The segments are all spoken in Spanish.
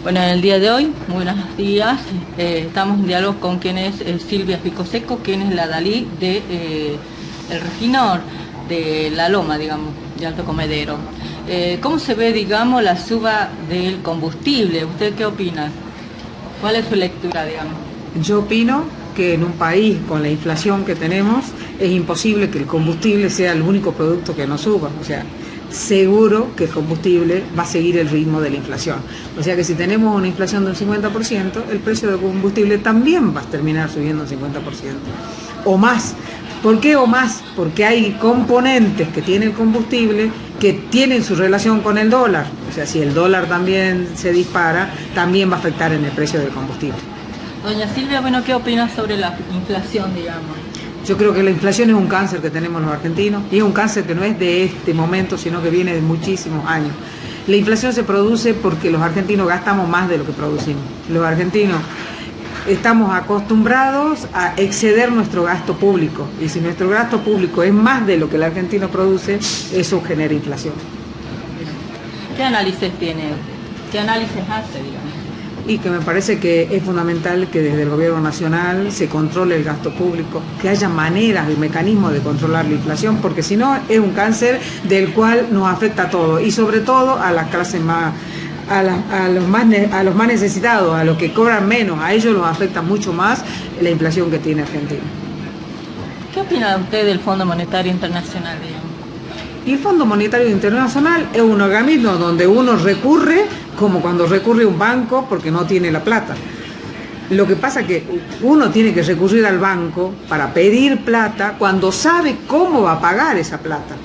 Bueno, en el día de hoy, muy buenos días, estamos en diálogo con quien es Silvia Picoseco, quien es la Dalí de el regidor de La Loma, digamos, de Alto Comedero. ¿Cómo se ve, digamos, la suba del combustible? ¿Usted qué opina? ¿Cuál es su lectura, digamos? Yo opino que en un país con la inflación que tenemos es imposible que el combustible sea el único producto que no suba. O sea, seguro que el combustible va a seguir el ritmo de la inflación. O sea que si tenemos una inflación de un 50%, el precio del combustible también va a terminar subiendo un 50%. O más. ¿Por qué o más? Porque hay componentes que tiene el combustible que tienen su relación con el dólar. O sea, si el dólar también se dispara, también va a afectar en el precio del combustible. Doña Silvia, bueno, ¿qué opina sobre la inflación, digamos? Yo creo que la inflación es un cáncer que tenemos los argentinos, y es un cáncer que no es de este momento, sino que viene de muchísimos años. La inflación se produce porque los argentinos gastamos más de lo que producimos. Los argentinos estamos acostumbrados a exceder nuestro gasto público, y si nuestro gasto público es más de lo que el argentino produce, eso genera inflación. ¿Qué análisis tiene? ¿Qué análisis hace, digamos? Y que me parece que es fundamental que desde el gobierno nacional se controle el gasto público, que haya maneras y mecanismos de controlar la inflación, porque si no es un cáncer del cual nos afecta a todos, y sobre todo a las clases más, a los más necesitados, a los que cobran menos, a ellos los afecta mucho más la inflación que tiene Argentina. ¿Qué opina usted del Fondo Monetario Internacional, digamos? Y el Fondo Monetario Internacional es un organismo donde uno recurre como cuando recurre a un banco porque no tiene la plata. Lo que pasa es que uno tiene que recurrir al banco para pedir plata cuando sabe cómo va a pagar esa plata.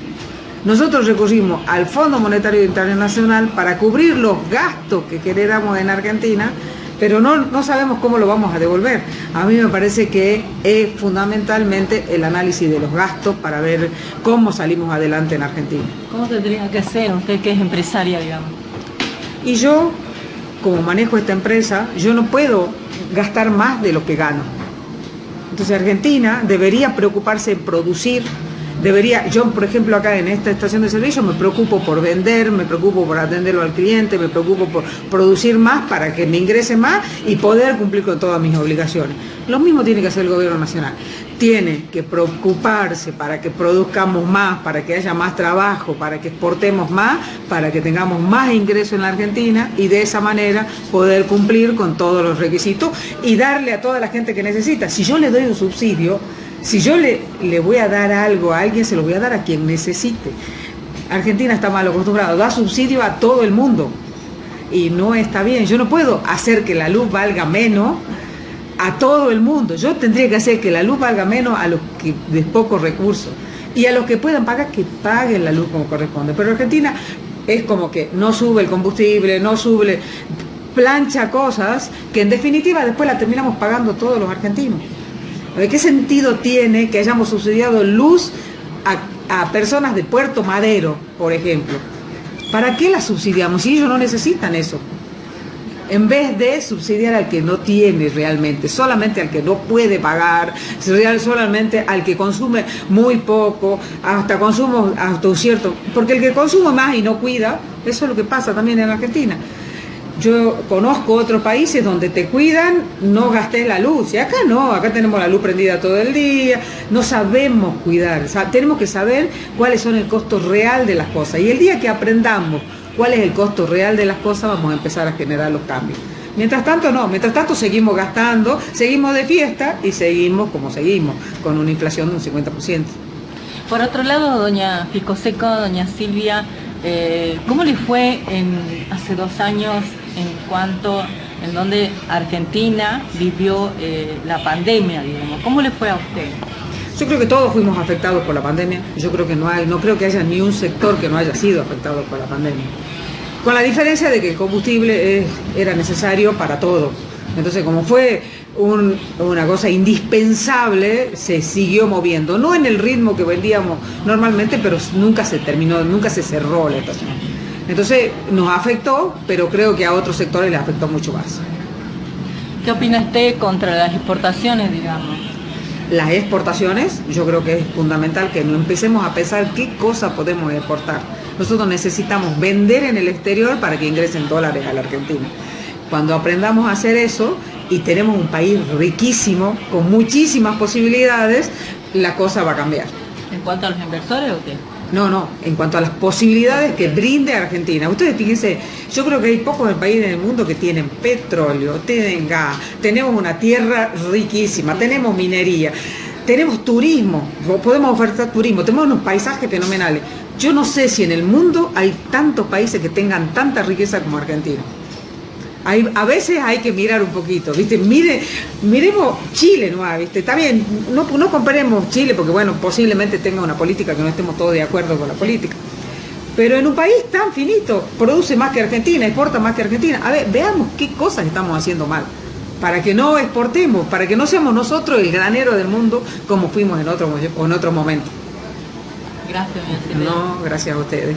Nosotros recurrimos al Fondo Monetario Internacional para cubrir los gastos que generamos en Argentina, pero no sabemos cómo lo vamos a devolver. A mí me parece que es fundamentalmente el análisis de los gastos para ver cómo salimos adelante en Argentina. ¿Cómo tendría que ser usted, que es empresaria, digamos? Y yo, como manejo esta empresa, yo no puedo gastar más de lo que gano. Entonces Argentina debería preocuparse en producir. Yo, por ejemplo, acá en esta estación de servicio me preocupo por vender, me preocupo por atenderlo al cliente, me preocupo por producir más para que me ingrese más y poder cumplir con todas mis obligaciones. Lo mismo tiene que hacer el gobierno nacional. Tiene que preocuparse para que produzcamos más, para que haya más trabajo, para que exportemos más, para que tengamos más ingresos en la Argentina y de esa manera poder cumplir con todos los requisitos y darle a toda la gente que necesita. Si yo le doy un subsidio, si yo le voy a dar algo a alguien, se lo voy a dar a quien necesite. Argentina está mal acostumbrado, da subsidio a todo el mundo y no está bien. Yo no puedo hacer que la luz valga menos a todo el mundo. Yo tendría que hacer que la luz valga menos a los que de pocos recursos, y a los que puedan pagar, que paguen la luz como corresponde. Pero Argentina es como que no sube el combustible, no sube, plancha cosas que en definitiva después la terminamos pagando todos los argentinos. ¿De qué sentido tiene que hayamos subsidiado luz a personas de Puerto Madero, por ejemplo? ¿Para qué la subsidiamos si ellos no necesitan eso? En vez de subsidiar al que no tiene realmente, solamente al que no puede pagar, solamente al que consume muy poco, hasta consumo hasta un cierto, porque el que consume más y no cuida, eso es lo que pasa también en Argentina. Yo conozco otros países donde te cuidan, no gastes la luz, y acá no, acá tenemos la luz prendida todo el día, no sabemos cuidar, tenemos que saber cuáles son el costo real de las cosas, y el día que aprendamos cuál es el costo real de las cosas, vamos a empezar a generar los cambios. Mientras tanto no, mientras tanto seguimos gastando, seguimos de fiesta y seguimos como seguimos, con una inflación de un 50%. Por otro lado, doña Picoseco, doña Silvia, ¿cómo le fue hace 2 años en donde Argentina vivió la pandemia, digamos? ¿Cómo le fue a usted? Yo creo que todos fuimos afectados por la pandemia. Yo creo que no creo que haya ni un sector que no haya sido afectado por la pandemia. Con la diferencia de que el combustible era necesario para todo. Entonces, como fue una cosa indispensable, se siguió moviendo. No en el ritmo que vendíamos normalmente, pero nunca se terminó, nunca se cerró la estación. Entonces, nos afectó, pero creo que a otros sectores les afectó mucho más. ¿Qué opina usted contra las exportaciones, digamos? Las exportaciones, yo creo que es fundamental que no empecemos a pensar qué cosa podemos exportar. Nosotros necesitamos vender en el exterior para que ingresen dólares a la Argentina. Cuando aprendamos a hacer eso y tenemos un país riquísimo, con muchísimas posibilidades, la cosa va a cambiar. ¿En cuanto a los inversores o qué? No, en cuanto a las posibilidades que brinde Argentina. Ustedes fíjense, yo creo que hay pocos países en el mundo que tienen petróleo, tienen gas, tenemos una tierra riquísima, tenemos minería, tenemos turismo, podemos ofertar turismo, tenemos unos paisajes fenomenales. Yo no sé si en el mundo hay tantos países que tengan tanta riqueza como Argentina. A veces hay que mirar un poquito, ¿viste? Miremos Chile, ¿no? ¿Viste? Está bien, no comparemos Chile porque, bueno, posiblemente tenga una política que no estemos todos de acuerdo con la política. Pero en un país tan finito, produce más que Argentina, exporta más que Argentina. A ver, veamos qué cosas estamos haciendo mal, para que no exportemos, para que no seamos nosotros el granero del mundo como fuimos en otro momento. Gracias, mi No, gracias a ustedes.